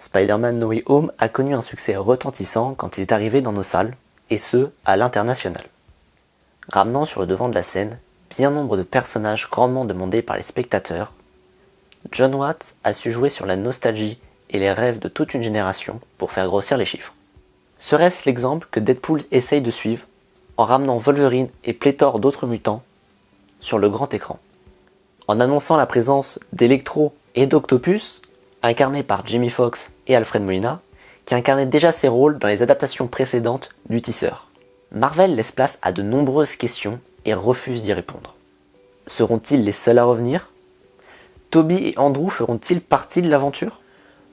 Spider-Man No Way Home a connu un succès retentissant quand il est arrivé dans nos salles, et ce, à l'international. Ramenant sur le devant de la scène bien nombre de personnages grandement demandés par les spectateurs, Jon Watts a su jouer sur la nostalgie et les rêves de toute une génération pour faire grossir les chiffres. Serait-ce l'exemple que Deadpool essaye de suivre en ramenant Wolverine et pléthore d'autres mutants sur le grand écran, en annonçant la présence d'Electro et d'Octopus, incarnés par Jamie Foxx et Alfred Molina, qui incarnaient déjà ces rôles dans les adaptations précédentes du Tisseur. Marvel laisse place à de nombreuses questions et refuse d'y répondre. Seront-ils les seuls à revenir? Tobey et Andrew feront-ils partie de l'aventure?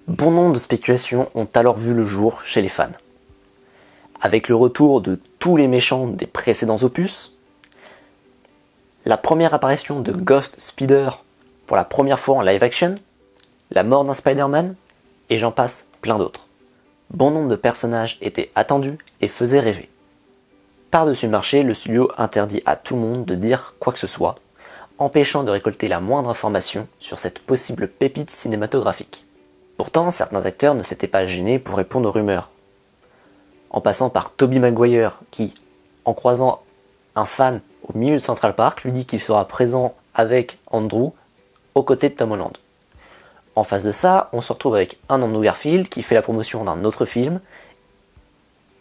Bon nombre de spéculations ont alors vu le jour chez les fans. Avec le retour de tous les méchants des précédents opus, la première apparition de Ghost Spider pour la première fois en live action, la mort d'un Spider-Man, et j'en passe plein d'autres. Bon nombre de personnages étaient attendus et faisaient rêver. Par-dessus le marché, le studio interdit à tout le monde de dire quoi que ce soit, empêchant de récolter la moindre information sur cette possible pépite cinématographique. Pourtant, certains acteurs ne s'étaient pas gênés pour répondre aux rumeurs. En passant par Tobey Maguire qui, en croisant un fan au milieu de Central Park, lui dit qu'il sera présent avec Andrew aux côtés de Tom Holland. En face de ça, on se retrouve avec un Andrew Garfield qui fait la promotion d'un autre film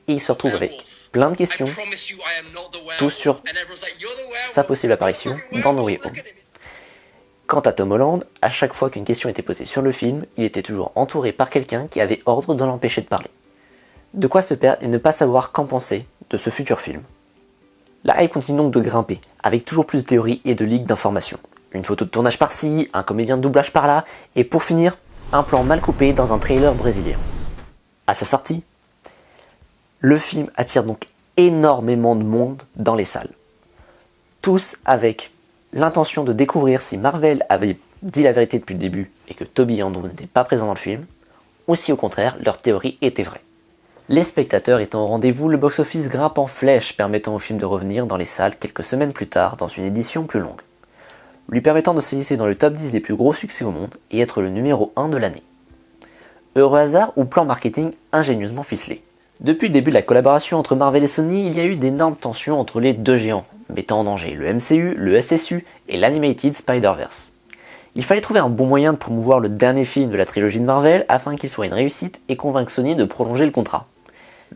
et il se retrouve avec plein de questions, tous sur sa possible apparition dans No Way Home. Quant à Tom Holland, à chaque fois qu'une question était posée sur le film, il était toujours entouré par quelqu'un qui avait ordre de l'empêcher de parler. De quoi se perdre et ne pas savoir qu'en penser de ce futur film. La hype continue donc de grimper, avec toujours plus de théories et de leaks d'informations. Une photo de tournage par-ci, un comédien de doublage par-là, et pour finir, un plan mal coupé dans un trailer brésilien. À sa sortie, le film attire donc énormément de monde dans les salles. Tous avec l'intention de découvrir si Marvel avait dit la vérité depuis le début et que Tobey et Andrew n'étaient pas présents dans le film, ou si au contraire leur théorie était vraie. Les spectateurs étant au rendez-vous, le box-office grimpe en flèche, permettant au film de revenir dans les salles quelques semaines plus tard dans une édition plus longue, lui permettant de se hisser dans le top 10 des plus gros succès au monde et être le numéro 1 de l'année. Heureux hasard ou plan marketing ingénieusement ficelé. Depuis le début de la collaboration entre Marvel et Sony, il y a eu d'énormes tensions entre les deux géants, mettant en danger le MCU, le SSU et l'Animated Spider-Verse. Il fallait trouver un bon moyen de promouvoir le dernier film de la trilogie de Marvel afin qu'il soit une réussite et convaincre Sony de prolonger le contrat.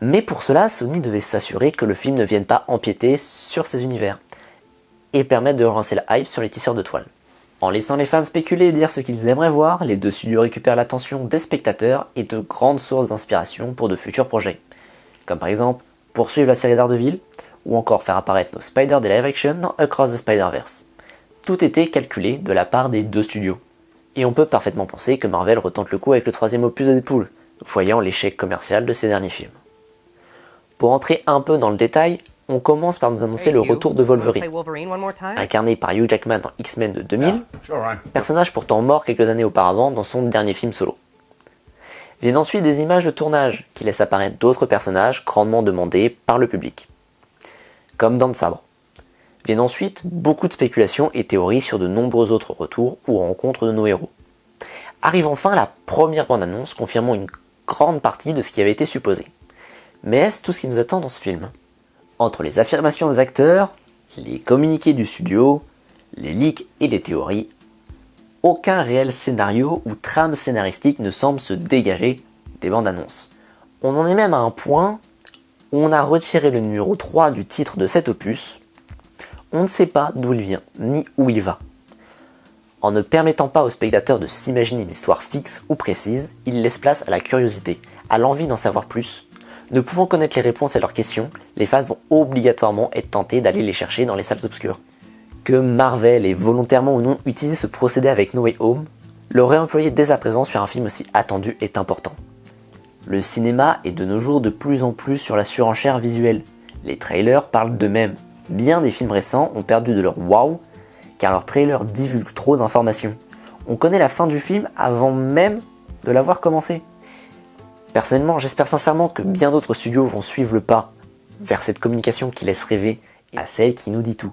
Mais pour cela, Sony devait s'assurer que le film ne vienne pas empiéter sur ces univers et permettre de relancer la hype sur les tisseurs de toile. En laissant les fans spéculer et dire ce qu'ils aimeraient voir, les deux studios récupèrent l'attention des spectateurs et de grandes sources d'inspiration pour de futurs projets, comme par exemple poursuivre la série Daredevil ou encore faire apparaître nos Spider des live action dans Across the Spider-Verse. Tout était calculé de la part des deux studios. Et on peut parfaitement penser que Marvel retente le coup avec le troisième opus de Deadpool, voyant l'échec commercial de ses derniers films. Pour entrer un peu dans le détail, on commence par nous annoncer le retour de Wolverine, incarné par Hugh Jackman dans X-Men de 2000, personnage pourtant mort quelques années auparavant dans son dernier film solo. Viennent ensuite des images de tournage qui laissent apparaître d'autres personnages grandement demandés par le public, comme Dan Sabre. Viennent ensuite beaucoup de spéculations et théories sur de nombreux autres retours ou rencontres de nos héros. Arrive enfin la première bande-annonce confirmant une grande partie de ce qui avait été supposé. Mais est-ce tout ce qui nous attend dans ce film? Entre les affirmations des acteurs, les communiqués du studio, les leaks et les théories, aucun réel scénario ou trame scénaristique ne semble se dégager des bandes annonces. On en est même à un point où on a retiré le numéro 3 du titre de cet opus. On ne sait pas d'où il vient, ni où il va. En ne permettant pas aux spectateurs de s'imaginer une histoire fixe ou précise, il laisse place à la curiosité, à l'envie d'en savoir plus. Ne pouvant connaître les réponses à leurs questions, les fans vont obligatoirement être tentés d'aller les chercher dans les salles obscures. Que Marvel ait volontairement ou non utilisé ce procédé avec No Way Home, le réemployer dès à présent sur un film aussi attendu est important. Le cinéma est de nos jours de plus en plus sur la surenchère visuelle. Les trailers parlent d'eux-mêmes. Bien des films récents ont perdu de leur wow, car leurs trailers divulguent trop d'informations. On connaît la fin du film avant même de l'avoir commencé. Personnellement, j'espère sincèrement que bien d'autres studios vont suivre le pas vers cette communication qui laisse rêver à celle qui nous dit tout.